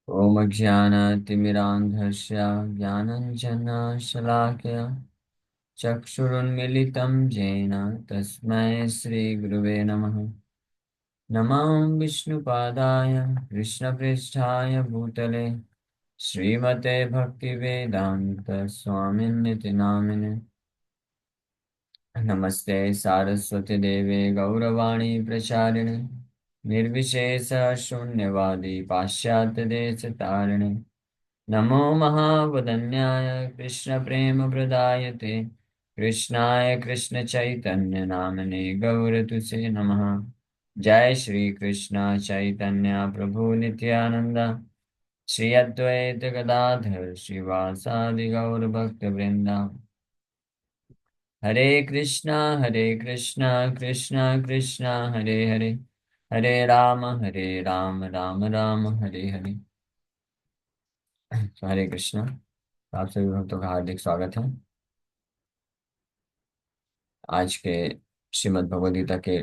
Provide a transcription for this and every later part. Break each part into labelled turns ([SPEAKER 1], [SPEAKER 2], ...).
[SPEAKER 1] ॐ अज्ञानतिमिरान्धस्य ज्ञानञ्जनशलाकया चक्षुरुन्मिलितं येन तस्मै श्रीगुरुवे नमः। नमः विष्णुपादाय कृष्णपृष्ठाय भूतले श्रीमते भक्तिवेदान्त स्वामिन्निति नामिने। नमस्ते सारस्वती देवे गौरवाणी प्रचारिणे निर्विशेष शून्यवादी पाश्चात्य देश तारिणे। नमो महावदन्याय कृष्णप्रेमप्रदायते कृष्णाय कृष्णचैतन्य नामने गौरतुसे नमः। जय श्री कृष्ण चैतन्य प्रभु नित्यानंद श्री अद्वैत गदाधर श्रीवासादि गौर भक्त वृंदा। हरे कृष्णा कृष्णा कृष्णा हरे हरे, हरे राम राम राम हरे हरे। तो हरे कृष्णा। तो आप सभी भक्तों का हार्दिक स्वागत है आज के श्रीमद् भगवद गीता के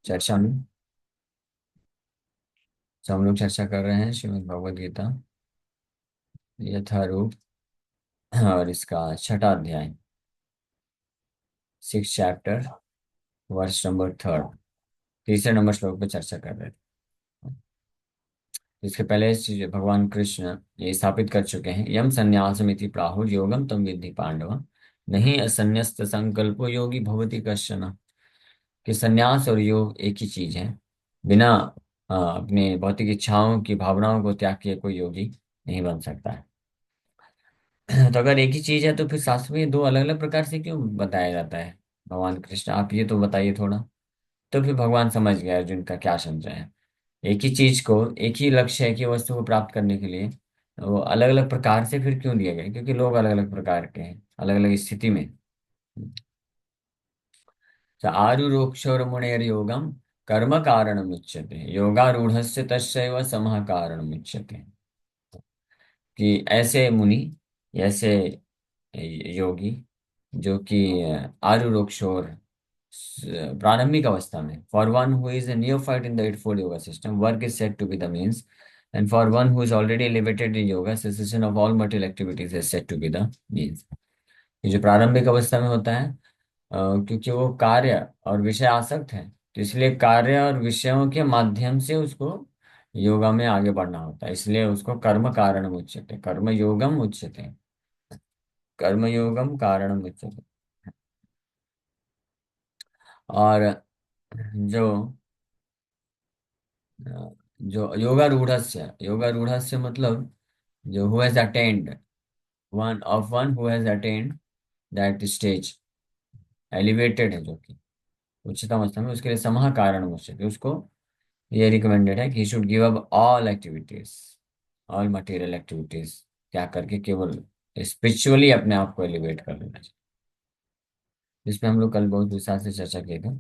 [SPEAKER 1] चर्चा में। तो हम लोग चर्चा कर रहे हैं श्रीमद् भगवद गीता यथारूप और इसका छठा अध्याय, 6 चैप्टर, वर्ष नंबर 3, तीसरे नंबर श्लोक पर चर्चा कर रहे थे। इसके पहले भगवान कृष्ण ये स्थापित कर चुके हैं, यम संन्यासमिति प्राहुर योगम तम विद्धि पांडव नहीं असन्यस्त संकल्पो योगी भवति कश्चन। कि संन्यास और योग एक ही चीज है। बिना अपने भौतिक इच्छाओं की भावनाओं को त्याग किए कोई योगी नहीं बन सकता है। तो अगर एक ही चीज है तो फिर शास्त्र में दो अलग अलग प्रकार से क्यों बताया जाता है? भगवान कृष्ण आप ये तो बताइए थोड़ा। तो फिर भगवान समझ गए अर्जुन का क्या संशय है। एक ही चीज को, एक ही लक्ष्य, एक ही वस्तु को प्राप्त करने के लिए वो अलग अलग प्रकार से फिर क्यों दिए गए? क्योंकि लोग अलग अलग प्रकार के हैं, अलग अलग स्थिति में। स आरुरोक्षोर्मुनेर्योगम कर्म कारणमुच्यते योगारूढ़स्य तस्यैव समः कारणमुच्यते। कि ऐसे मुनि, ऐसे योगी जो कि आरुरोक्षोर प्रारंभिक अवस्था में, for one who is a neophyte in the eightfold yoga system work is said to be the means, and for one who is already elevated in yoga cessation of all material activities is said to be the means। ये जो प्रारंभिक अवस्था में होता है, क्योंकि वो कार्य और विषय आसक्त है, तो इसलिए कार्य और विषयों के माध्यम से उसको योगा में आगे बढ़ना होता है, इसलिए उसको कर्म कारण उच्यते, कर्म योगम उच्यते, कर्म योगम कारण उच्यते। और जो जो योगारूढ़स्य मतलब जो who has attend, one who has attend that stage, elevated है, जो कि उच्चतम अवस्था में, उसके लिए समः कारण उच्यते। उसको ये रिकमेंडेड है कि he should give up all activities, all material activities, त्याग करके केवल स्पिरिचुअली अपने आप को एलिवेट कर लेना चाहिए। जिस पे हम लोग कल बहुत विस्तार से चर्चा किए थे।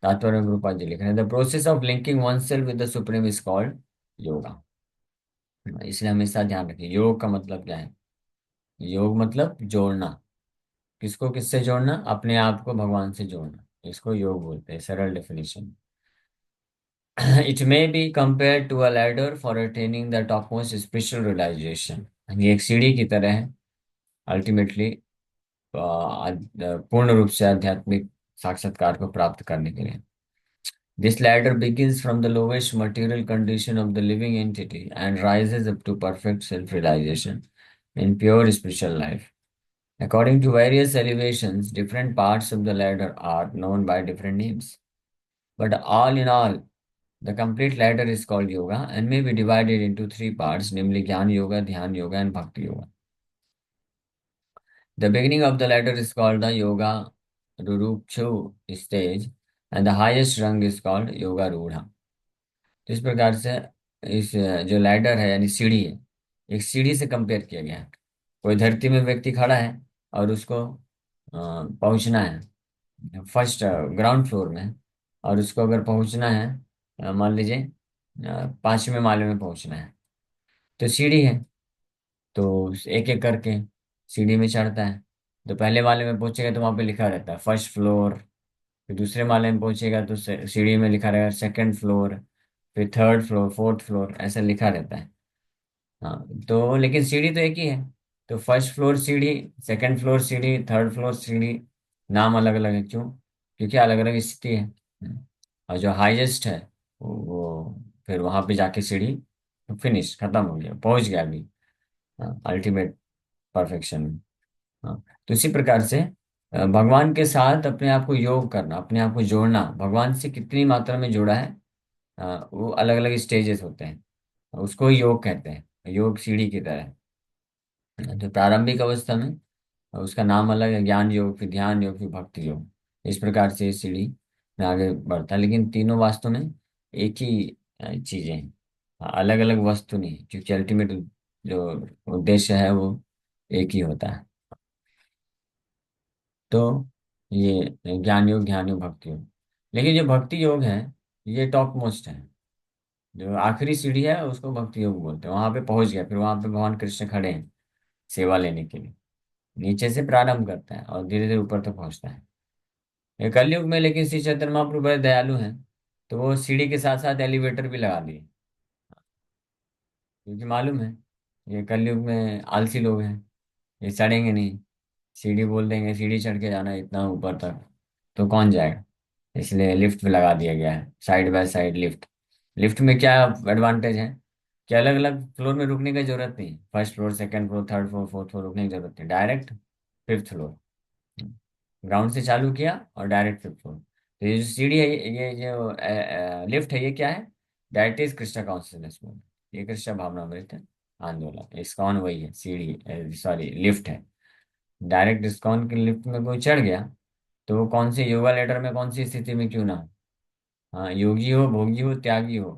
[SPEAKER 1] तात्पर्य रूपा जी लिख रहे हैं, the process of linking one self with the supreme is called yoga. इसलिए हमेशा ध्यान रखिए, योग का मतलब क्या है? योग मतलब जोड़ना। किसको किससे जोड़ना? अपने आप को भगवान से जोड़ना, इसको योग बोलते हैं, सरल definition. It may be compare to a ladder for attaining the topmost spiritual realization. ये एक सीढ़ी की तरह है, अल्टीमेटली पूर्ण रूप से आध्यात्मिक साक्षात्कार को प्राप्त करने के लिए। This ladder begins from the lowest material condition of the living entity and rises up to perfect self-realization in pure spiritual life. According to various elevations, different parts of the ladder are known by different names. But all in all, the complete ladder is called yoga and may be divided into three parts, namely Jnana Yoga, Dhyana Yoga, and Bhakti Yoga. The beginning of the ladder is called the Yoga Rurukchu stage, and the highest rung is called Yoga Rudha. तो इस प्रकार से इस जो ladder है यानी सीढ़ी है, एक सीढ़ी से कंपेयर किया गया है। कोई धरती में व्यक्ति खड़ा है और उसको पहुंचना है फर्स्ट ग्राउंड फ्लोर में, और उसको अगर पहुंचना है मान लीजिए 5वें माले में पहुंचना है, तो सीढ़ी है, तो एक एक करके सीढ़ी में चढ़ता है। तो पहले माले में पहुंचेगा तो वहां पे लिखा रहता है फर्स्ट फ्लोर, फिर दूसरे माले में पहुंचेगा तो सीढ़ी में लिखा रहेगा सेकंड फ्लोर, फिर थर्ड फ्लोर, फोर्थ फ्लोर, ऐसा लिखा रहता है। हाँ, तो लेकिन सीढ़ी तो एक ही है। तो फर्स्ट फ्लोर सीढ़ी, सेकंड फ्लोर सीढ़ी, थर्ड फ्लोर सीढ़ी, नाम अलग अलग है, क्यों? क्योंकि अलग अलग स्थिति है। और जो हाईएस्ट है वो फिर वहां पे जाके सीढ़ी फिनिश, खत्म हो गया, पहुंच गया अभी अल्टीमेट परफेक्शन में। हाँ, तो इसी प्रकार से भगवान के साथ अपने आप को योग करना, अपने आप को जोड़ना, भगवान से कितनी मात्रा में जुड़ा है, वो अलग अलग स्टेजेस होते हैं, उसको ही योग कहते हैं, योग सीढ़ी की तरह है। तो प्रारंभिक अवस्था में उसका नाम अलग है, ज्ञान योग, फिर ध्यान योग, फिर भक्ति योग। इस प्रकार से ये सीढ़ी में आगे बढ़ता है, लेकिन तीनों वास्तव में एक ही चीजें हैं, अलग अलग वस्तु नहीं, क्योंकि अल्टीमेट जो उद्देश्य है वो एक ही होता है। तो ये ज्ञान योग, ध्यान योग, भक्ति योग। लेकिन जो भक्ति योग है ये टॉप मोस्ट है, जो आखिरी सीढ़ी है उसको भक्ति योग बोलते हैं। वहां पे पहुंच गया, फिर वहां पे भगवान कृष्ण खड़े हैं सेवा लेने के लिए। नीचे से प्रारंभ करता है और धीरे धीरे ऊपर तक पहुंचता है। ये कलयुग में लेकिन श्री चैतन्य महाप्रभु बड़े दयालु हैं, तो वो सीढ़ी के साथ साथ एलिवेटर भी लगा दिए, क्योंकि मालूम है ये कलयुग में आलसी लोग हैं, ये चढ़ेंगे नहीं। सीढ़ी बोल देंगे सीढ़ी चढ़ के जाना है इतना ऊपर तक, तो कौन जाएगा? इसलिए लिफ्ट भी लगा दिया गया है, side by side lift. Lift में क्या एडवांटेज है कि अलग अलग फ्लोर में रुकने की जरूरत नहीं, first floor, second floor, third floor, fourth floor रुकने की जरूरत नहीं, डायरेक्ट फिफ्थ फ्लोर। ग्राउंड से चालू किया और डायरेक्ट फिफ्थ फ्लोर। तो ये जो सीढ़ी है, ये जो लिफ्ट है, ये क्या है? That is Krishna consciousness movement, ये कृष्ण भावनामृत आंदोलन, इस्कॉन वही है, सीढ़ी सॉरी लिफ्ट है। डायरेक्ट इस्कॉन की लिफ्ट में कोई चढ़ गया तो वो कौन से योगा लेटर में, कौन सी स्थिति में क्यों ना हो, हाँ, योगी हो, भोगी हो, त्यागी हो,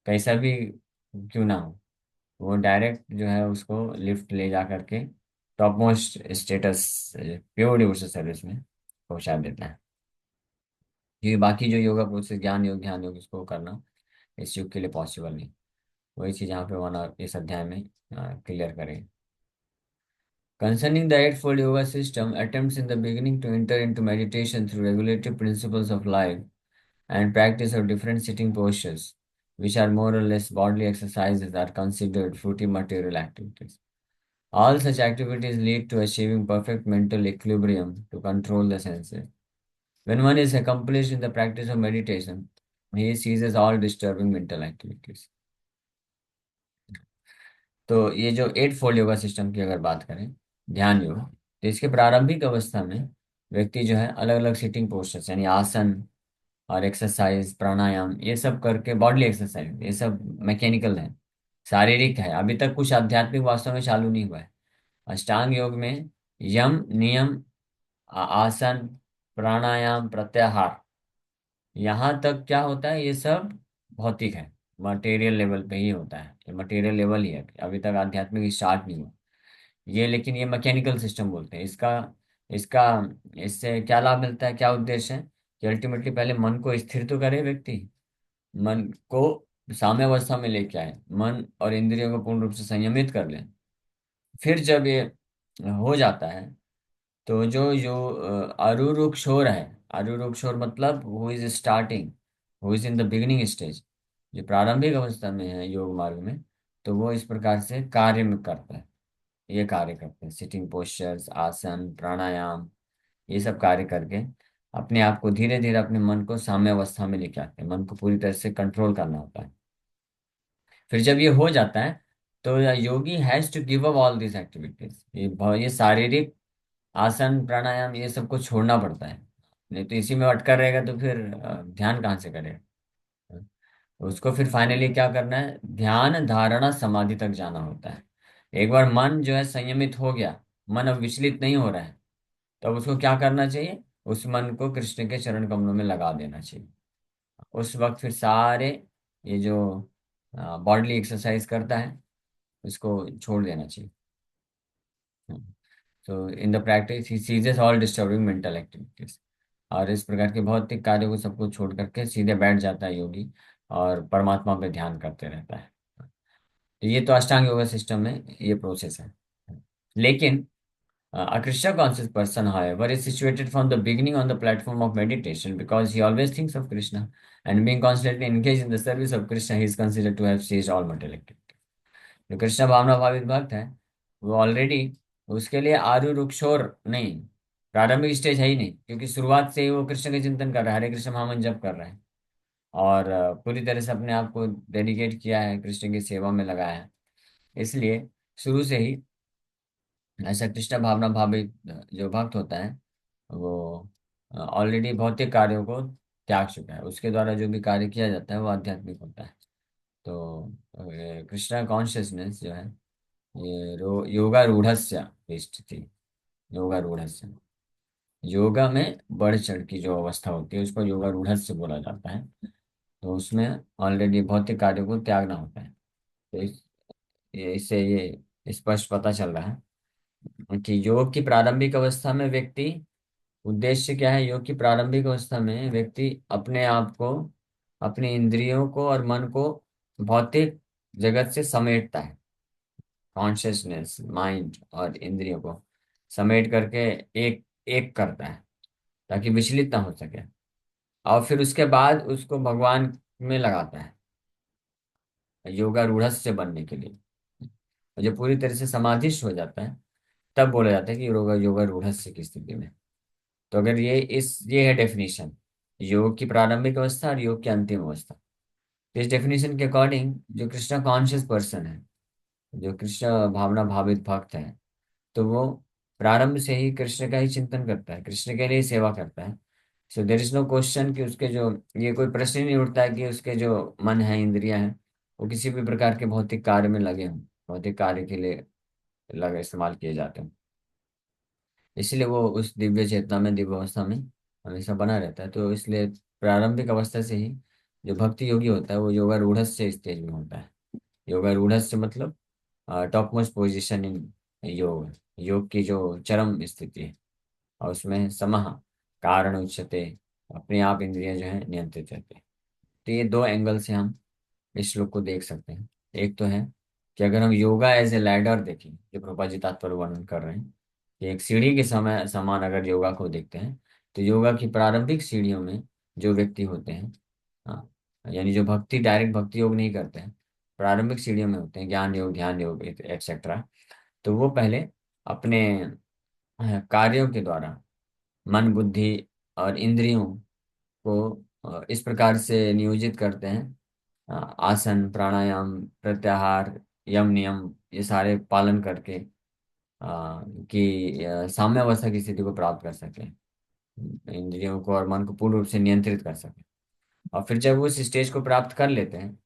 [SPEAKER 1] कैसा भी क्यों ना हो, वो डायरेक्ट जो है उसको लिफ्ट ले जा करके top most status, pure devotional service में पहुंचा देता है। ये बाकी जो योगा प्रोसेस, ज्ञान योग, ध्यान योग, इसको करना इस युग के लिए पॉसिबल नहीं। वही चीज़ यहाँ पे वन इस अध्याय में क्लियर करें। Concerning the Eightfold Yoga system, attempts in the beginning to enter into meditation through regulative principles of life and practice of different sitting postures, which are more or less bodily exercises, are considered fruity material activities. All such activities lead to achieving perfect mental equilibrium to control the senses. When one is accomplished in the practice of meditation, he ceases all disturbing mental activities. तो ये जो eight fold yoga system की अगर बात करें, ध्यान योग, तो इसके प्रारंभिक अवस्था में व्यक्ति जो है अलग अलग सिटिंग पोस्टर्स यानी आसन और एक्सरसाइज, प्राणायाम, ये सब करके, बॉडी एक्सरसाइज, ये सब मैकेनिकल है, शारीरिक है, अभी तक कुछ आध्यात्मिक वास्तव में चालू नहीं हुआ है। अष्टांग योग में यम नियम, आसन, प्राणायाम, प्रत्याहार, यहाँ तक क्या होता है, ये सब भौतिक है, मटेरियल लेवल पे ही होता है, ये मटेरियल लेवल ही है, अभी तक आध्यात्मिक स्टार्ट नहीं हुआ ये। लेकिन ये मैकेनिकल सिस्टम बोलते हैं इसका। इसका इससे क्या लाभ मिलता है, क्या उद्देश्य है? कि अल्टीमेटली पहले मन को स्थिर तो करे व्यक्ति, मन को साम्य अवस्था में लेके आए, मन और इंद्रियों को पूर्ण रूप से संयमित कर ले। फिर जब ये हो जाता है तो जो जो आरूरुक शोर है, आरूरुक शोर मतलब who is starting, who is in the beginning stage, जो प्रारंभिक अवस्था में है योग मार्ग में, तो वो इस प्रकार से कार्य में करता है, ये कार्य करते हैं, सिटिंग पोस्चर्स, आसन, प्राणायाम, ये सब कार्य करके अपने आप को धीरे धीरे अपने मन को साम्य अवस्था में लेके आते हैं, मन को पूरी तरह से कंट्रोल करना होता है। फिर जब ये हो जाता है तो yogi has to give up all this activities, ये शारीरिक आसन, प्राणायाम, ये सबको छोड़ना पड़ता है, नहीं तो इसी में अटका रहेगा तो फिर ध्यान कहाँ से करेगा? उसको फिर फाइनली क्या करना है, ध्यान धारणा समाधि तक जाना होता है। एक बार मन जो है संयमित हो गया, मन अब विचलित नहीं हो रहा है, तब उसको क्या करना चाहिए, उस मन को कृष्ण के चरण कमलों में लगा देना चाहिए। उस वक्त फिर सारे ये जो बॉडली एक्सरसाइज करता है उसको छोड़ देना चाहिए। तो इन द प्रैक्टिस ही ceases all disturbing mental activities, और इस प्रकार के भौतिक कार्यों को सबको छोड़ करके सीधे बैठ जाता है योगी और परमात्मा पे ध्यान करते रहता है। तो ये तो अष्टांग योगा सिस्टम में ये प्रोसेस है। लेकिन a Krishna conscious person, however, is situated from the beginning on the platform of meditation because he always thinks of Krishna, and being constantly engaged in the service of Krishna, he is considered to have ceased all material activity. जो कृष्ण भावना भावित भक्त है वो already, उसके लिए आरु रुक्षोर नहीं, प्रारंभिक stage है ही नहीं, क्योंकि शुरुआत से ही वो कृष्ण के चिंतन कर रहा है, हरे कृष्ण महामंत्र जप कर रहा है, और पूरी तरह से अपने आप को डेडिकेट किया है, कृष्ण की सेवा में लगाया है। इसलिए शुरू से ही ऐसा कृष्ण भावना भावित जो भक्त होता है वो ऑलरेडी भौतिक कार्यों को त्याग चुका है, उसके द्वारा जो भी कार्य किया जाता है वो आध्यात्मिक होता है। तो कृष्णा कॉन्शियसनेस जो है ये योगा रूढ़स्य स्थिति, योगा रूढ़स्य, योगा में बढ़ चढ़ की जो अवस्था होती है उसको योगा रूढ़स्य बोला जाता है। तो उसमें ऑलरेडी भौतिक कार्यों को त्यागना होता है। तो इससे ये स्पष्ट पता चल रहा है कि योग की प्रारंभिक अवस्था में व्यक्ति, उद्देश्य क्या है, योग की प्रारंभिक अवस्था में व्यक्ति अपने आप को, अपने इंद्रियों को और मन को भौतिक जगत से समेटता है, कॉन्शियसनेस माइंड और इंद्रियों को समेट करके एक एक करता है, ताकि विचलित ना हो सके, और फिर उसके बाद उसको भगवान में लगाता है योगा रूढ़स्य बनने के लिए। और जब पूरी तरह से समाधिष्ट हो जाता है तब बोला जाता है कि योगा योगा रूढ़स्य की स्थिति में। तो अगर ये है डेफिनेशन योग की प्रारंभिक अवस्था और योग की अंतिम अवस्था। इस डेफिनेशन के अकॉर्डिंग जो कृष्णा कॉन्शियस पर्सन है, जो कृष्ण भावना भावित भक्त है, तो वो प्रारंभ से ही कृष्ण का ही चिंतन करता है, कृष्ण के लिए ही सेवा करता है। सो देर इज नो क्वेश्चन कि उसके जो, ये कोई प्रश्न ही नहीं उठता है कि उसके जो मन है, इंद्रियां हैं, वो किसी भी प्रकार के भौतिक कार्य में लगे हों, भौतिक कार्य के लिए लगे इस्तेमाल किए जाते हैं। इसलिए वो उस दिव्य चेतना में, दिव्य अवस्था में हमेशा बना रहता है। तो इसलिए प्रारंभिक अवस्था से ही जो भक्ति योगी होता है वो योगा रूढ़स्य स्टेज में होता है। योगा रूढ़स्य मतलब टॉप मोस्ट पोजिशन इन योग, योग की जो चरम स्थिति है, और उसमें समः कारण उच्यते, अपने आप इंद्रियां जो है नियंत्रित रहते हैं। तो ये दो एंगल से हम इस श्लोक को देख सकते हैं। एक तो है कि अगर हम योगा एज ए लैडर देखें, जो प्रभुपाद जी तात्पर्य वर्णन कर रहे हैं, कि एक सीढ़ी के समय समान अगर योगा को देखते हैं, तो योगा की प्रारंभिक सीढ़ियों में जो व्यक्ति होते हैं, हाँ, यानी जो भक्ति डायरेक्ट भक्ति योग नहीं करते हैं, प्रारंभिक सीढ़ियों में होते हैं, ज्ञान योग, ध्यान योग एक्सेट्रा, तो वो पहले अपने कार्यों के द्वारा मन बुद्धि और इंद्रियों को इस प्रकार से नियोजित करते हैं, आसन प्राणायाम प्रत्याहार यम नियम ये सारे पालन करके, कि साम्य अवस्था की स्थिति को प्राप्त कर सके, इंद्रियों को और मन को पूर्ण रूप से नियंत्रित कर सके। और फिर जब वो उस स्टेज को प्राप्त कर लेते हैं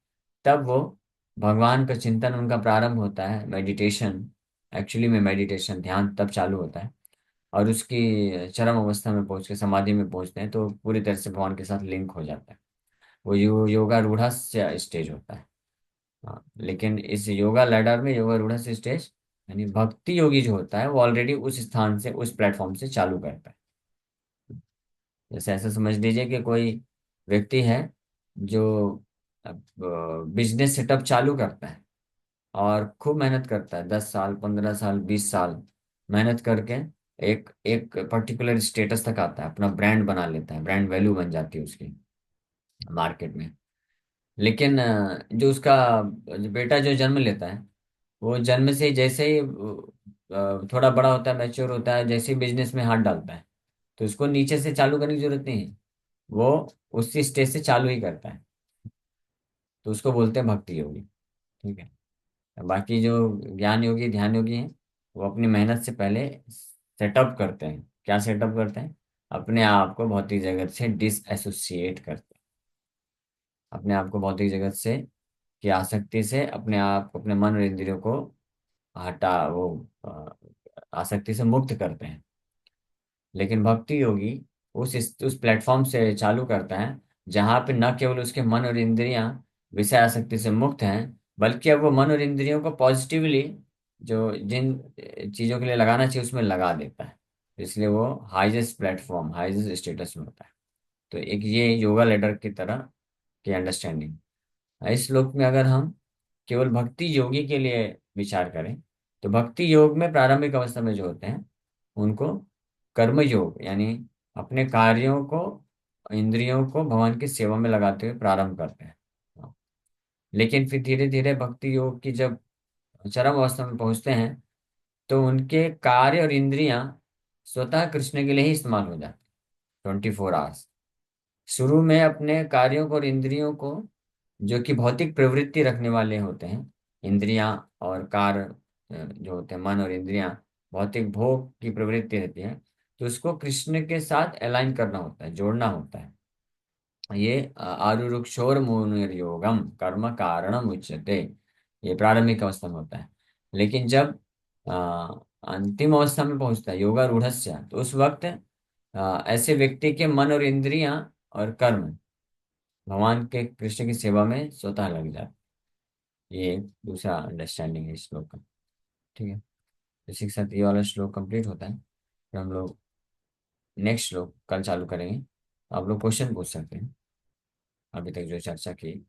[SPEAKER 1] तब वो भगवान का चिंतन उनका प्रारंभ होता है, मेडिटेशन, एक्चुअली में मेडिटेशन ध्यान तब चालू होता है। और उसकी चरम अवस्था में पहुंच के समाधि में पहुंचते हैं तो पूरी तरह से भगवान के साथ लिंक हो जाता है। वो योगा रूढ़स्य स्टेज होता है। हाँ, लेकिन इस योगा लैडर में योगा रूढ़स्य स्टेज यानी भक्ति योगी जो होता है वो ऑलरेडी उस स्थान से, उस प्लेटफॉर्म से चालू करता है। जैसे ऐसा समझ लीजिए कि कोई व्यक्ति है जो बिजनेस सेटअप चालू करता है और खूब मेहनत करता है, 10 साल 15 साल 20 साल मेहनत करके एक एक पर्टिकुलर स्टेटस तक आता है, अपना ब्रांड बना लेता है, ब्रांड वैल्यू बन जाती है उसकी मार्केट में। लेकिन जो उसका जो बेटा जो जन्म लेता है, वो जन्म से ही जैसे ही थोड़ा बड़ा होता है, मैच्योर होता है, जैसे ही बिजनेस में हाथ डालता है, तो उसको नीचे से चालू करने की जरूरत नहीं है, वो उसी स्टेज से चालू ही करता है। तो उसको बोलते हैं भक्ति योगी। ठीक है। बाकी जो ज्ञान योगी ध्यान योगी हैं वो अपनी मेहनत से पहले सेटअप करते हैं। क्या सेटअप करते हैं? अपने आप को भौतिक जगत से डिसएसोसिएट करते हैं, अपने आप को भौतिक जगत से की आसक्ति से अपने आप, अपने मन और इंद्रियों को हटा वो आसक्ति से मुक्त करते हैं। लेकिन भक्ति योगी उस प्लेटफॉर्म से चालू करता है जहां पे न केवल उसके मन और इंद्रियां विषय आसक्ति से मुक्त हैं, बल्कि अब वो मन और इंद्रियों को पॉजिटिवली जो जिन चीजों के लिए लगाना चाहिए उसमें लगा देता है। इसलिए वो हाईएस्ट प्लेटफॉर्म, हाईएस्ट स्टेटस में होता है। तो एक ये योगा लेडर की तरह की अंडरस्टैंडिंग। इस श्लोक में अगर हम केवल भक्ति योगी के लिए विचार करें, तो भक्ति योग में प्रारंभिक अवस्था में जो होते हैं उनको कर्म योग यानी अपने कार्यों को, इंद्रियों को भगवान की सेवा में लगाते हुए प्रारंभ करते हैं। लेकिन फिर धीरे धीरे भक्ति योग की जब चरम अवस्था में पहुंचते हैं तो उनके कार्य और इंद्रियां स्वतः कृष्ण के लिए ही इस्तेमाल हो जाती 24 आवर्स। शुरू में अपने कार्यों को और इंद्रियों को, जो कि भौतिक प्रवृत्ति रखने वाले होते हैं, इंद्रियां और कार्य जो होते हैं मन और इंद्रियां, भौतिक भोग की प्रवृत्ति रहती है, तो उसको कृष्ण के साथ अलाइन करना होता है, जोड़ना होता है। ये आरुरुक्षोर्मुनिर्योगम कर्म कारणम उच्यते, ये प्रारंभिक अवस्था में होता है। लेकिन जब अंतिम अवस्था में पहुंचता है योगारूढ़स्य, तो उस वक्त ऐसे व्यक्ति के मन और इंद्रियां और कर्म भगवान के कृष्ण की सेवा में स्वतः लग जाते। ये एक दूसरा अंडरस्टैंडिंग है इस श्लोक का। ठीक है, इसी के साथ ये वाला श्लोक कंप्लीट होता है। फिर हम लोग नेक्स्ट श्लोक कल चालू करेंगे। आप लोग क्वेश्चन पूछ सकते हैं अभी तक जो चर्चा की।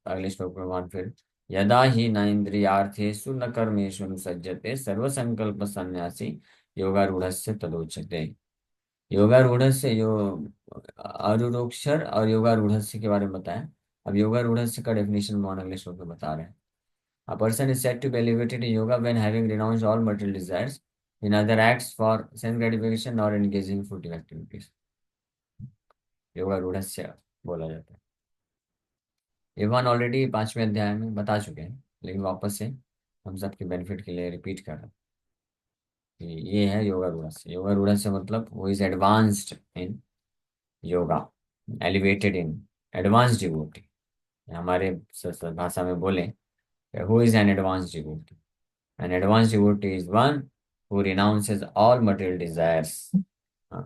[SPEAKER 1] अगले श्लोक में भगवान फिर, यदा ही न इंद्रियार्थेषु न कर्मेषु अनुसज्जते सर्वसंकल्प संन्यासी योगारूढ़स्य तदोच्यते। योगारूढ़स्य जो आरुरोक्षर और योगारूढ़स्य के बारे में बताया। अब योगारूढ़स्य का डेफिनेशन भगवान अगले श्लोक में बता रहे हैं। A person is said to be elevated in yoga when having renounced all material desires, he neither acts for sense gratification nor engaging in fruitive activities। योगारूढ़स्य बोला जाता है। ये वन ऑलरेडी 5वें अध्याय में बता चुके हैं, लेकिन वापस से हम सबके बेनिफिट के लिए रिपीट कर रहे हैं कि ये है योगारूढ़स्य। योगारूढ़स्य मतलब वो is advanced in yoga, elevated in, advance devotee. हमारे भाषा में बोले, who is an advance devotee? An advanced devotee is one who renounces all material desires, uh,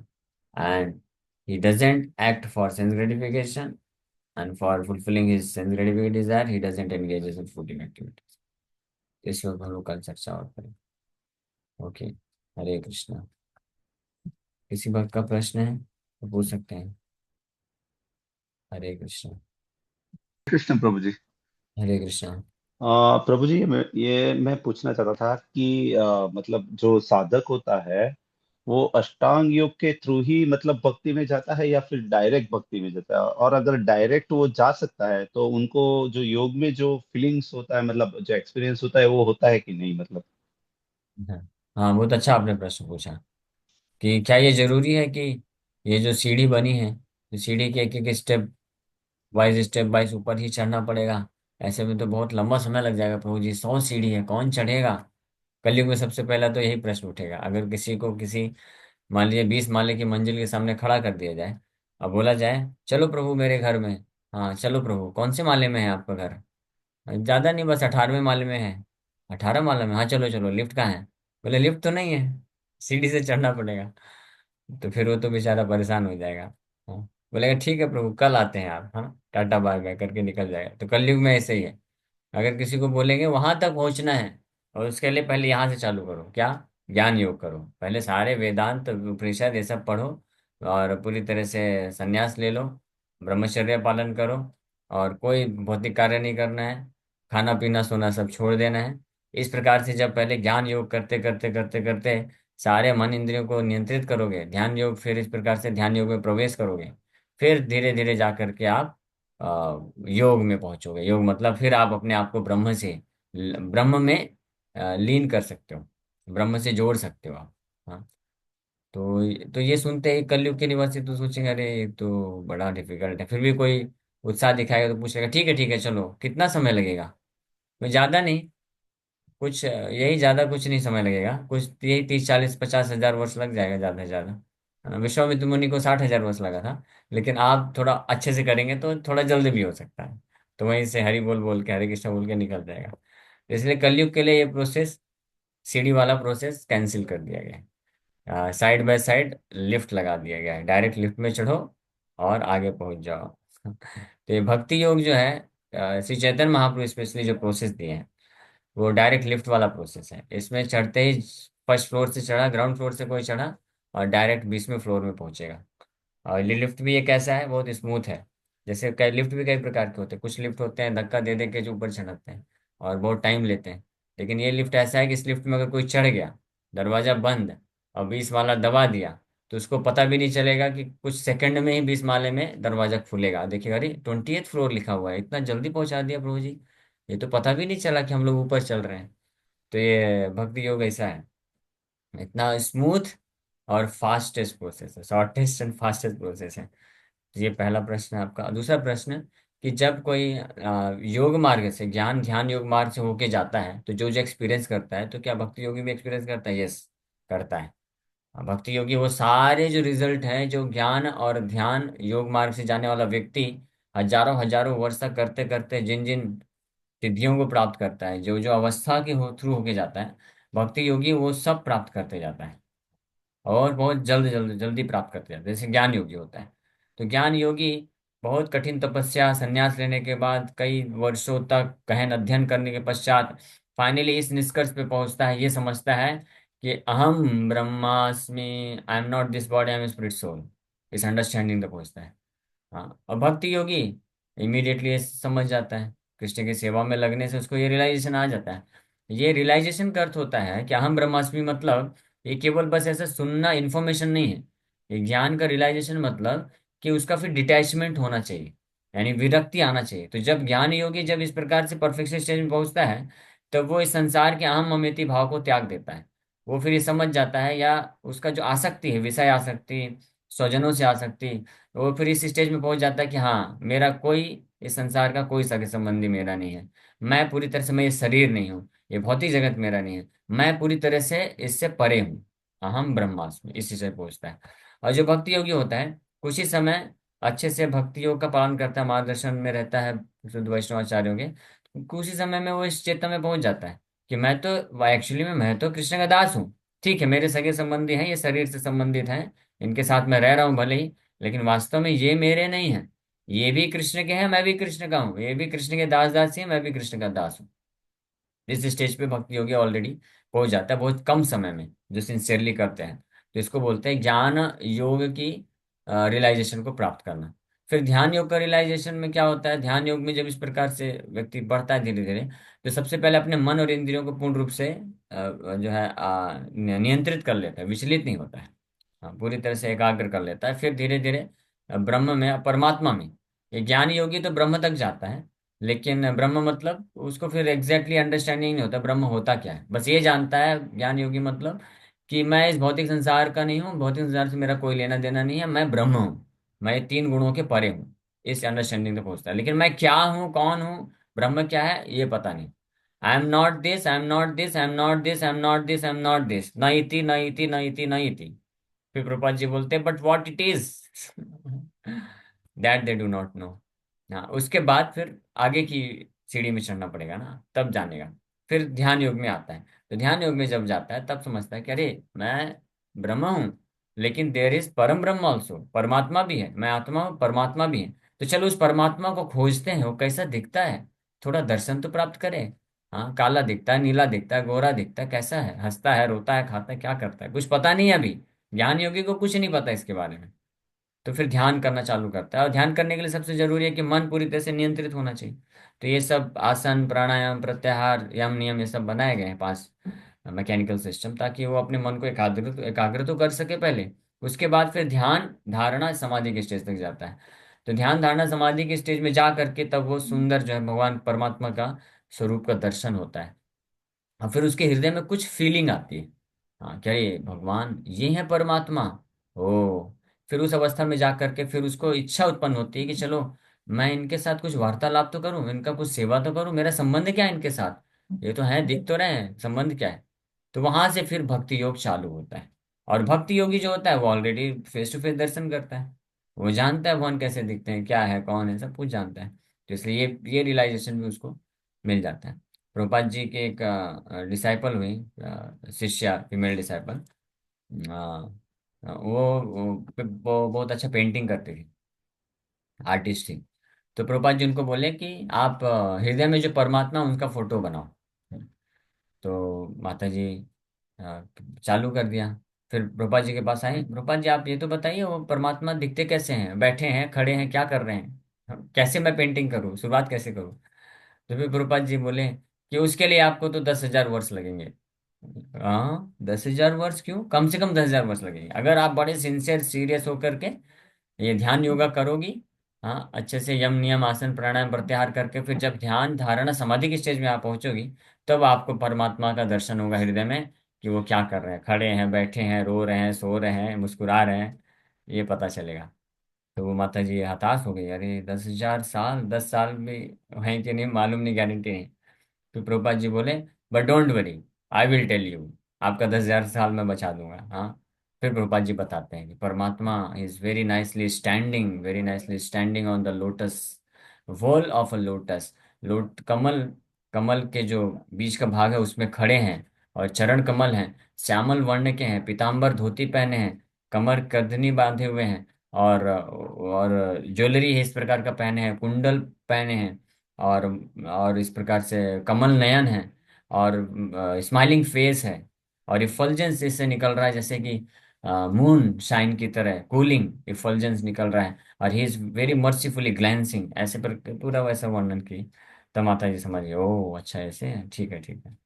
[SPEAKER 1] and he doesn't act for sense gratification, and for fulfilling his sense gratification desire, he doesn't engage in fruitive activities। इस वक्त हम लोग कल चर्चा और करें। Okay, हरे कृष्णा। किसी भक्त का प्रश्न है तो पूछ सकते हैं। हरे कृष्णा।
[SPEAKER 2] कृष्ण प्रभु जी।
[SPEAKER 1] हरे कृष्णा।
[SPEAKER 2] प्रभु जी, ये मैं पूछना चाहता था कि मतलब जो साधक होता है वो अष्टांग योग के थ्रू ही मतलब भक्ति में जाता है या फिर डायरेक्ट भक्ति में जाता है? और अगर डायरेक्ट वो जा सकता है तो उनको जो योग में जो फीलिंग्स होता है, मतलब जो एक्सपीरियंस होता है, वो होता है कि नहीं मतलब?
[SPEAKER 1] हाँ हाँ, बहुत अच्छा आपने प्रश्न पूछा कि क्या ये जरूरी है कि ये जो सीढ़ी बनी है, तो सीढ़ी के एक एक स्टेप वाइज ऊपर ही चढ़ना पड़ेगा? ऐसे में तो बहुत लंबा समय लग जाएगा प्रभु जी, 100 सीढ़ी है, कौन चढ़ेगा? कलयुग में सबसे पहला तो यही प्रश्न उठेगा। अगर किसी को किसी, मान लीजिए 20 माले की मंजिल के सामने खड़ा कर दिया जाए, अब बोला जाए चलो प्रभु मेरे घर में। हाँ चलो प्रभु, कौन से माले में है आपका घर? ज्यादा नहीं, बस 18वें माले में है। 18 माले में? हाँ चलो चलो, लिफ्ट कहाँ है? बोले लिफ्ट तो नहीं है, सीढ़ी से चढ़ना पड़ेगा। तो फिर वो तो बेचारा परेशान हो जाएगा। हाँ, बोलेगा ठीक है प्रभु कल आते हैं आप, हाँ टाटा बाय बाय करके निकल जाएगा। तो कलयुग में ऐसे ही है। अगर किसी को बोलेंगे वहां तक पहुंचना है, और उसके लिए पहले यहाँ से चालू करो, क्या? ज्ञान योग करो, पहले सारे वेदांत उपनिषद ये सब पढ़ो, और पूरी तरह से संन्यास ले लो, ब्रह्मचर्य पालन करो, और कोई भौतिक कार्य नहीं करना है, खाना पीना सोना सब छोड़ देना है। इस प्रकार से जब पहले ज्ञान योग करते करते करते करते सारे मन इंद्रियों को नियंत्रित करोगे, ध्यान योग, फिर इस प्रकार से ध्यान योग में प्रवेश करोगे, फिर धीरे धीरे जा करके आप योग में पहुंचोगे। योग मतलब फिर आप अपने आप को ब्रह्म से, ब्रह्म में लीन कर सकते हो, ब्रह्म से जोड़ सकते हो आप। हाँ, तो ये सुनते ही कलयुग के निवासी तो सोचेंगे अरे ये तो बड़ा डिफिकल्ट है। फिर भी कोई उत्साह दिखाएगा तो पूछेगा ठीक है चलो, कितना समय लगेगा? तो ज्यादा नहीं, कुछ यही, ज्यादा कुछ नहीं समय लगेगा, कुछ यही 30 40 50 हजार वर्ष लग जाएगा ज्यादा से ज्यादा। विश्वामित्र मुनि को 60 हजार वर्ष लगा था। लेकिन आप थोड़ा अच्छे से करेंगे तो थोड़ा जल्दी भी हो सकता है। तो वहीं से हरि बोल बोल के, हरे कृष्ण बोल के निकल जाएगा। तो इसलिए कलयुग के लिए ये प्रोसेस, सीढ़ी वाला प्रोसेस कैंसिल कर दिया गया है। साइड बाय साइड लिफ्ट लगा दिया गया है, डायरेक्ट लिफ्ट में चढ़ो और आगे पहुंच जाओ। तो ये भक्ति योग जो है, श्री चैतन्य महाप्रभु स्पेशली जो प्रोसेस दिए हैं, वो डायरेक्ट लिफ्ट वाला प्रोसेस है। इसमें चढ़ते ही फर्स्ट फ्लोर से चढ़ा, ग्राउंड फ्लोर से कोई चढ़ा, और डायरेक्ट 20वें फ्लोर में पहुंचेगा। और ये लिफ्ट भी ये कैसा है, बहुत स्मूथ है। जैसे कई लिफ्ट भी कई प्रकार के होते हैं, कुछ लिफ्ट होते हैं धक्का दे दे के जो ऊपर चढ़ाते हैं और बहुत टाइम लेते हैं। लेकिन ये लिफ्ट ऐसा है कि इस लिफ्ट में अगर कोई चढ़ गया, दरवाजा बंद, और 20 माला दबा दिया, तो उसको पता भी नहीं चलेगा कि कुछ सेकंड में ही 20 माले में दरवाजा खुलेगा। देखिएगा अरे 20th फ्लोर लिखा हुआ है, इतना जल्दी पहुंचा दिया प्रभु जी। ये तो पता भी नहीं चला कि हम लोग ऊपर चल रहे हैं। तो ये भक्ति योग ऐसा है, इतना स्मूथ और फास्टेस्ट प्रोसेस है, शॉर्टेस्ट एंड फास्टेस्ट प्रोसेस है। ये पहला प्रश्न है आपका। दूसरा प्रश्न, कि जब कोई योग मार्ग से, ज्ञान ध्यान योग मार्ग से होके जाता है, तो जो जो एक्सपीरियंस करता है, तो क्या भक्ति योगी भी एक्सपीरियंस करता है? यस, करता है। भक्ति योगी वो सारे जो रिजल्ट हैं, जो ज्ञान और ध्यान योग मार्ग से जाने वाला व्यक्ति हजारों हजारों वर्ष तक करते करते जिन जिन सिद्धियों को प्राप्त करता है, जो जो अवस्था के थ्रू होके जाता है, भक्ति योगी वो सब प्राप्त करते जाता है। और बहुत जल्द जल्द जल्दी प्राप्त करते जाते हैं, जैसे ज्ञान योगी होता है। तो ज्ञान योगी बहुत कठिन तपस्या, संन्यास लेने के बाद, कई वर्षों तक गहन अध्ययन करने के पश्चात फाइनली इस निष्कर्ष पे पहुंचता है, ये समझता है कि अहम ब्रह्मास्मि, I am not this body, I am spirit soul. इस अंडरस्टैंडिंग तक पहुंचता है। हाँ, और भक्ति योगी इमीडिएटली ये समझ जाता है, कृष्ण की सेवा में लगने से उसको ये रियलाइजेशन आ जाता है। ये रियलाइजेशन का अर्थ होता है कि अहम ब्रह्मास्मि मतलब, ये केवल बस ऐसा सुनना इन्फॉर्मेशन नहीं है। ये ज्ञान का रियलाइजेशन मतलब कि उसका फिर डिटैचमेंट होना चाहिए, यानी विरक्ति आना चाहिए। तो जब ज्ञान योगी जब इस प्रकार से परफेक्शन स्टेज में पहुंचता है, तब वो इस संसार के अहम ममेती भाव को त्याग देता है। वो फिर ये समझ जाता है, या उसका जो आसक्ति है, विषय आसक्ति, स्वजनों से आसक्ति, वो फिर इस स्टेज में पहुंच जाता है कि हाँ, मेरा कोई, इस संसार का कोई सगे संबंधी मेरा नहीं है। मैं पूरी तरह से, मैं ये शरीर नहीं हूँ, ये भौतिक जगत मेरा नहीं है, मैं पूरी तरह से इससे परे हूँ। अहम ब्रह्मास्मि, इसी से पहुंचता है। और जो भक्ति योगी होता है, कुछ ही समय अच्छे से भक्ति योग का पालन करता है, मार्गदर्शन में रहता है शुद्ध वैष्णवाचार्यों के, कुछ ही समय में वो इस चेतन में पहुंच जाता है कि मैं तो एक्चुअली में, मैं तो कृष्ण का दास हूँ। ठीक है, मेरे सगे संबंधी हैं, ये शरीर से संबंधित हैं, इनके साथ मैं रह रहा हूँ भले ही, लेकिन वास्तव में ये मेरे नहीं हैं। ये भी कृष्ण के हैं, मैं भी कृष्ण का हूँ, ये भी कृष्ण के दास दासी हैं, मैं भी कृष्ण का दास हूँ। इस स्टेज पे भक्ति योगी ऑलरेडी पहुंच जाता है बहुत कम समय में, जो सिंसियरली करते हैं। तो इसको बोलते हैं ज्ञान योग की रियलाइजेशन को प्राप्त करना। फिर ध्यान योग का रियलाइजेशन में क्या होता है, ध्यान योग में जब इस प्रकार से व्यक्ति बढ़ता है धीरे धीरे, तो सबसे पहले अपने मन और इंद्रियों को पूर्ण रूप से जो है नियंत्रित कर लेता है, विचलित नहीं होता है। हाँ, पूरी तरह से एकाग्र कर लेता है। फिर धीरे धीरे ब्रह्म में, परमात्मा में, ये ज्ञान योगी तो ब्रह्म तक जाता है, लेकिन ब्रह्म मतलब उसको फिर एग्जैक्टली अंडरस्टैंडिंग नहीं होता ब्रह्म होता क्या है। बस ये जानता है ज्ञान योगी मतलब, कि मैं इस भौतिक संसार का नहीं हूँ, भौतिक संसार से मेरा कोई लेना देना नहीं है, मैं ब्रह्म हूँ, मैं ये तीन गुणों के परे हूँ। इस अंडरस्टैंडिंग तक पहुंचता है, लेकिन मैं क्या हूँ, कौन हूँ, ब्रह्म क्या है, ये पता नहीं। आई am not this, I am not this, I am not this, I am not this, I am not this, न इति न इति न इति न इति। फिर प्रभुपाद जी बोलते हैं, but what it is, that they do not know. हाँ, उसके बाद फिर आगे की सीढ़ी में चढ़ना पड़ेगा ना, तब जानेगा। फिर ध्यान योग में आता है। तो ध्यान योग में जब जाता है, तब समझता है कि अरे, मैं ब्रह्म हूँ, लेकिन देर इज परम ब्रह्म ऑल्सो, परमात्मा भी है, मैं आत्मा हूँ, परमात्मा भी है। तो चलो उस परमात्मा को खोजते हैं, वो कैसा दिखता है, थोड़ा दर्शन तो प्राप्त करें। हाँ, काला दिखता है, नीला दिखता है, गोरा दिखता है, कैसा है, हंसता है, रोता है, खाता है, क्या करता है, कुछ पता नहीं है अभी। ज्ञान योगी को कुछ नहीं पता इसके बारे में। तो फिर ध्यान करना चालू करता है, और ध्यान करने के लिए सबसे जरूरी है कि मन पूरी तरह से नियंत्रित होना चाहिए। तो ये सब आसन, प्राणायाम, प्रत्याहार, यम नियम, ये सब बनाए गए हैं 5 मैकेनिकल सिस्टम, ताकि वो अपने मन को एकाग्र एकाग्र तो कर सके पहले। उसके बाद फिर ध्यान धारणा समाधि के स्टेज तक जाता है। तो ध्यान धारणा समाधि के स्टेज में जा करके तब वो सुंदर जो है भगवान परमात्मा का स्वरूप का दर्शन होता है। और फिर उसके हृदय में कुछ फीलिंग आती है, हाँ, क्या ये भगवान, ये है परमात्मा। ओ, फिर उस अवस्था में जा करके फिर उसको इच्छा उत्पन्न होती है कि चलो, मैं इनके साथ कुछ वार्तालाप तो करूं, इनका कुछ सेवा तो करूं, मेरा संबंध क्या है इनके साथ, ये तो है, दिख तो रहे हैं, संबंध क्या है। तो वहां से फिर भक्ति योग चालू होता है। और भक्ति योगी जो होता है, वो ऑलरेडी फेस टू फेस दर्शन करता है, वो जानता है भगवान कैसे दिखते हैं, क्या है, कौन है, सब कुछ जानता है। तो इसलिए ये रियलाइजेशन भी उसको मिल जाता है। प्रभुपाद जी के एक डिसाइपल हुई, शिष्या, फीमेल डिसाइपल, वो बहुत अच्छा पेंटिंग करती थी, आर्टिस्ट थी। तो प्रभुपाद जी उनको बोले कि आप हृदय में जो परमात्मा है, उनका फोटो बनाओ। तो माता जी अ, चालू कर दिया। फिर प्रभुपाद जी के पास आए, प्रभुपाद जी आप ये तो बताइए, वो परमात्मा दिखते कैसे हैं, बैठे हैं, खड़े हैं, क्या कर रहे हैं, कैसे मैं पेंटिंग करूँ, शुरुआत कैसे करूँ। तो फिर गुरुपाद जी बोले कि उसके लिए आपको तो 10,000 वर्ष लगेंगे। हाँ, 10,000 वर्ष क्यों, कम से कम 10,000 वर्ष लगेंगे, अगर आप बड़े सिंसियर सीरियस होकर के ये ध्यान योगा करोगी, हाँ, अच्छे से यम नियम आसन प्राणायाम प्रत्याहार करके फिर जब ध्यान धारणा समाधि की स्टेज में आप पहुंचोगी, तब आपको परमात्मा का दर्शन होगा हृदय में, कि वो क्या कर रहे हैं, खड़े हैं, बैठे हैं, रो रहे हैं, सो रहे हैं, मुस्कुरा रहे हैं, ये पता चलेगा। तो वो माता जी हताश हो गई, अरे 10,000 साल, 10 साल भी हैं कि नहीं मालूम नहीं, गारंटी नहीं। फिर प्रभुपाद जी बोले, but don't worry, I will tell you, आपका 10,000 साल मैं बचा दूंगा। हाँ। फिर प्रभुपाद जी बताते हैं कि परमात्मा is very nicely standing on the lotus wall of a lotus. लोट कमल, कमल के जो बीच का भाग है उसमें खड़े हैं, और चरण कमल हैं, श्यामल वर्ण के हैं, पीताम्बर धोती पहने हैं, कमर करधनी बांधे हुए हैं, और ज्वेलरी इस प्रकार का पहने हैं, कुंडल पहने हैं, और और इस प्रकार से कमल नयन है, और स्माइलिंग फेस है, और इफल्जेंस इससे निकल रहा है, जैसे कि मून शाइन की तरह कूलिंग इफल्जेंस निकल रहा है, और he is very mercifully glancing, ऐसे पर पूरा वैसा वर्णन की। तब माता जी समझ गए, ओ अच्छा ऐसे है, ठीक है ठीक है।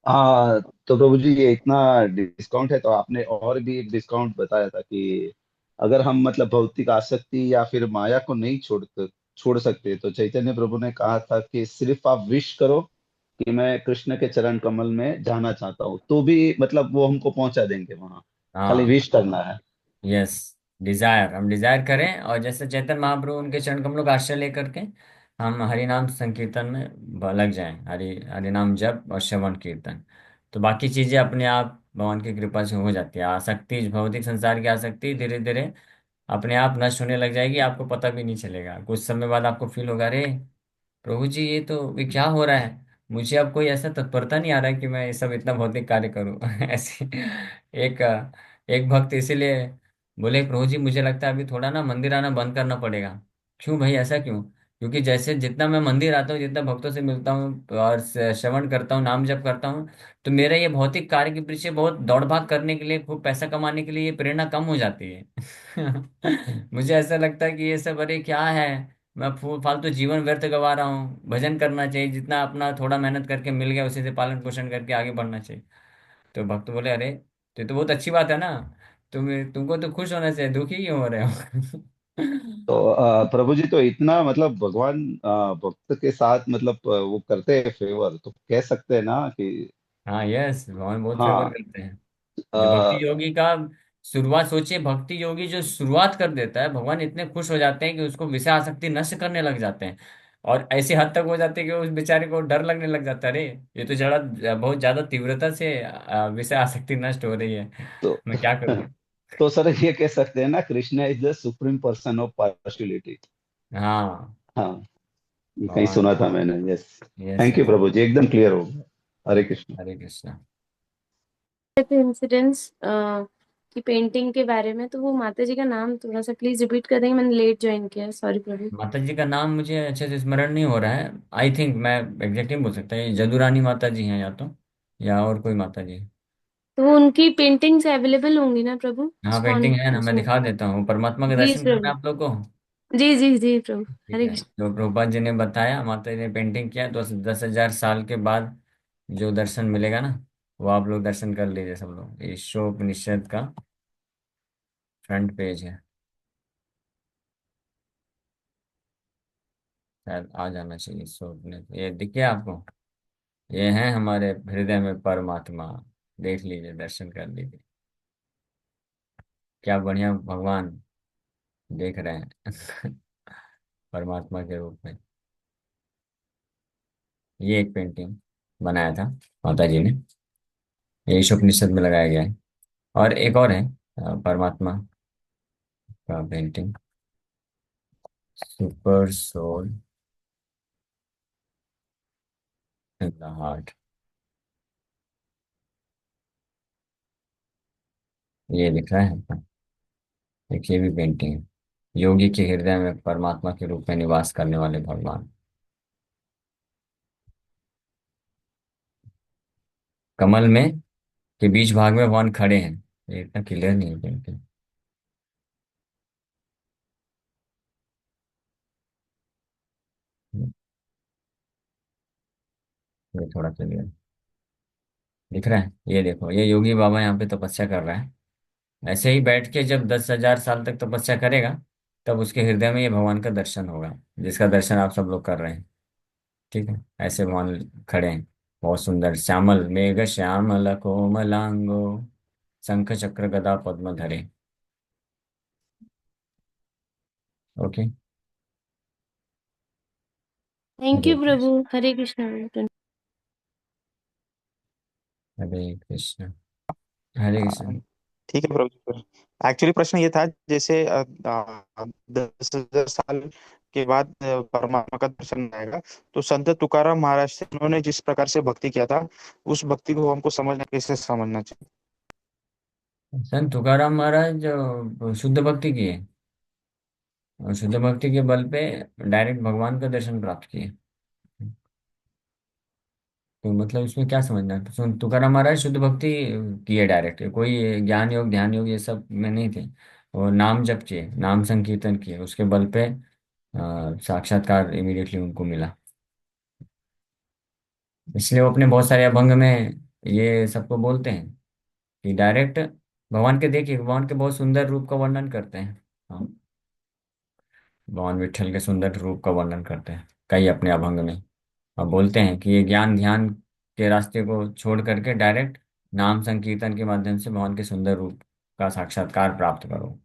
[SPEAKER 2] हाँ, तो प्रभु जी ये इतना डिस्काउंट है, तो आपने और भी एक डिस्काउंट बताया था कि अगर हम मतलब भौतिक आसक्ति या फिर माया को नहीं छोड़ सकते, तो चैतन्य प्रभु ने कहा था कि सिर्फ आप विश करो कि मैं कृष्ण के चरण कमल में जाना चाहता हूँ, तो भी मतलब वो हमको पहुंचा देंगे वहां। खाली
[SPEAKER 1] हाँ।
[SPEAKER 2] विश करना है।
[SPEAKER 1] यस। डिजायर, हम डिजायर करें, और जैसे चैतन्य महाप्रभु उनके चरण कमलों का आश्रय लेकर के हम हरि नाम संकीर्तन में लग जाएं, हरि नाम जप और श्रवण कीर्तन, तो बाकी चीजें अपने आप भगवान की कृपा से हो जाती है। आसक्ति, भौतिक संसार की आसक्ति धीरे धीरे अपने आप नष्ट होने लग जाएगी, आपको पता भी नहीं चलेगा, कुछ समय बाद आपको फील होगा, अरे प्रभु जी ये क्या हो रहा है, मुझे अब कोई ऐसा तत्परता नहीं आ रहा है कि मैं ये सब इतना भौतिक कार्य करूं। ऐसे एक एक भक्त इसीलिए बोले, प्रभु जी मुझे लगता है अभी थोड़ा ना मंदिर आना बंद करना पड़ेगा। क्यों भाई, ऐसा क्यों? क्योंकि जैसे जितना मैं मंदिर आता हूँ, जितना भक्तों से मिलता हूँ और श्रवण करता हूँ, नाम जप करता हूँ, तो मेरा ये भौतिक कार्य के पीछे बहुत दौड़ भाग करने के लिए, खूब पैसा कमाने के लिए ये प्रेरणा कम हो जाती है। मुझे ऐसा लगता है कि ये सब अरे क्या है, मैं फालतू जीवन व्यर्थ गवा रहा हूँ, भजन करना चाहिए, जितना अपना थोड़ा मेहनत करके मिल गया उसी से पालन पोषण करके आगे बढ़ना चाहिए। तो भक्त बोले, अरे तो बहुत अच्छी बात है ना, तुमको तो खुश होना चाहिए, दुखी क्यों हो रहे हो?
[SPEAKER 2] तो प्रभु जी तो इतना मतलब भगवान भक्त के साथ मतलब वो करते हैं फेवर, तो कह सकते हैं ना कि
[SPEAKER 1] हाँ यस, भगवान बहुत फेवर
[SPEAKER 2] हाँ।
[SPEAKER 1] करते हैं। जो भक्ति
[SPEAKER 2] अ,
[SPEAKER 1] योगी का शुरुआत सोचिए, भक्ति योगी जो शुरुआत कर देता है, भगवान इतने खुश हो जाते हैं कि उसको विषय आसक्ति नष्ट करने लग जाते हैं, और ऐसी हद तक हो जाते हैं कि उस बेचारे को डर लगने लग जाता है, अरे ये तो जरा बहुत ज्यादा तीव्रता से विषय आसक्ति नष्ट हो रही है,
[SPEAKER 2] तो
[SPEAKER 1] मैं क्या करूँ?
[SPEAKER 2] तो सर ये कह सकते हैं ना, Krishna is the supreme person of partiality.
[SPEAKER 1] हाँ।
[SPEAKER 2] हाँ, ये कहीं
[SPEAKER 1] भगवान।
[SPEAKER 2] सुना था मैंने। Yes.
[SPEAKER 1] Yes
[SPEAKER 2] thank you
[SPEAKER 1] yes.
[SPEAKER 2] प्रभु जी, एकदम क्लियर हो गया। हरे कृष्ण।
[SPEAKER 1] हरे कृष्णा।
[SPEAKER 3] इंसिडेंट्स की पेंटिंग के बारे में, तो वो माता जी का नाम थोड़ा सा प्लीज रिपीट कर देंगे, मैंने लेट ज्वाइन किया है, सॉरी प्रभु।
[SPEAKER 1] माता जी का नाम मुझे अच्छे से स्मरण नहीं हो रहा है, आई थिंक मैं एग्जैक्ट नहीं बोल सकता, ये जदुरानी माता जी हैं या तो, या और कोई माता जी है।
[SPEAKER 3] तो वो उनकी पेंटिंग्स अवेलेबल होंगी ना प्रभु,
[SPEAKER 1] हाँ
[SPEAKER 3] इस्कॉन
[SPEAKER 1] पेंटिंग है ना, मैं
[SPEAKER 3] उसमें?
[SPEAKER 1] दिखा देता हूँ, परमात्मा के
[SPEAKER 3] जी
[SPEAKER 1] दर्शन करना
[SPEAKER 3] प्रभु।
[SPEAKER 1] है आप लोग को।
[SPEAKER 3] जी जी जी प्रभु।
[SPEAKER 1] ठीक
[SPEAKER 3] हरे
[SPEAKER 1] है,
[SPEAKER 3] कृष्ण।
[SPEAKER 1] तो प्रभुपाद जी ने बताया, माता जी ने पेंटिंग किया, तो 10,000 साल के बाद जो दर्शन मिलेगा ना, वो आप लोग दर्शन कर लीजिए सब लोग, ये ईशोपनिषद का फ्रंट पेज है, शायद आ जाना चाहिए ईशोपनिषद, ये दिखे आपको? ये है हमारे हृदय में परमात्मा, देख लीजिए, दर्शन कर लीजिए, क्या बढ़िया भगवान देख रहे हैं। परमात्मा के रूप में। ये एक पेंटिंग बनाया था माता जी ने, ये ईशोपनिषद में लगाया गया है। और एक और है परमात्मा का painting, super soul in the heart, ये दिख रहा है आपको? एक ये भी पेंटिंग है, योगी के हृदय में परमात्मा के रूप में निवास करने वाले भगवान, कमल में के बीच भाग में भगवान खड़े हैं। ये इतना क्लियर नहीं है पेंटिंग, ये थोड़ा क्लियर दिख रहा है, ये देखो, ये योगी बाबा यहाँ पे तपस्या कर रहा है, ऐसे ही बैठ के जब 10,000 साल तक तपस्या करेगा, तब उसके हृदय में ये भगवान का दर्शन होगा, जिसका दर्शन आप सब लोग कर रहे हैं। ठीक है, ऐसे भगवान खड़े हैं, बहुत सुंदर, श्यामल मेघ श्यामल कोमलांगो, शंख चक्र गदा पद्म धरे। Okay.
[SPEAKER 3] Thank
[SPEAKER 1] Hare
[SPEAKER 3] you
[SPEAKER 1] Krishna.
[SPEAKER 3] प्रभु, हरे कृष्ण।
[SPEAKER 1] हरे कृष्ण। हरे कृष्ण।
[SPEAKER 4] ठीक है प्रभु। एक्चुअली प्रश्न ये था, जैसे 10,000 साल के बाद परमात्मा का दर्शन आएगा, तो संत तुकाराम महाराज से उन्होंने जिस प्रकार से भक्ति किया था, उस भक्ति को हमको समझना, कैसे समझना चाहिए?
[SPEAKER 1] संत तुकाराम महाराज जो शुद्ध भक्ति किए, और शुद्ध भक्ति के बल पे डायरेक्ट भगवान का दर्शन प्राप्त किए। तो मतलब इसमें क्या समझना है? तो तुकाराम महाराज शुद्ध भक्ति किए डायरेक्ट, कोई ज्ञान योग ध्यान योग ये सब में नहीं थे। वो नाम जप किए, नाम संकीर्तन किए, उसके बल पे साक्षात्कार इमीडिएटली उनको मिला। इसलिए वो अपने बहुत सारे अभंग में ये सबको बोलते हैं कि डायरेक्ट भगवान के, देखिए भगवान के बहुत सुंदर रूप का वर्णन करते हैं। हाँ, भगवान विट्ठल के सुंदर रूप का वर्णन करते हैं कई अपने अभंग में, और बोलते हैं कि ये ज्ञान ध्यान के रास्ते को छोड़ करके डायरेक्ट नाम संकीर्तन के माध्यम से भगवान के सुंदर रूप का साक्षात्कार प्राप्त करो।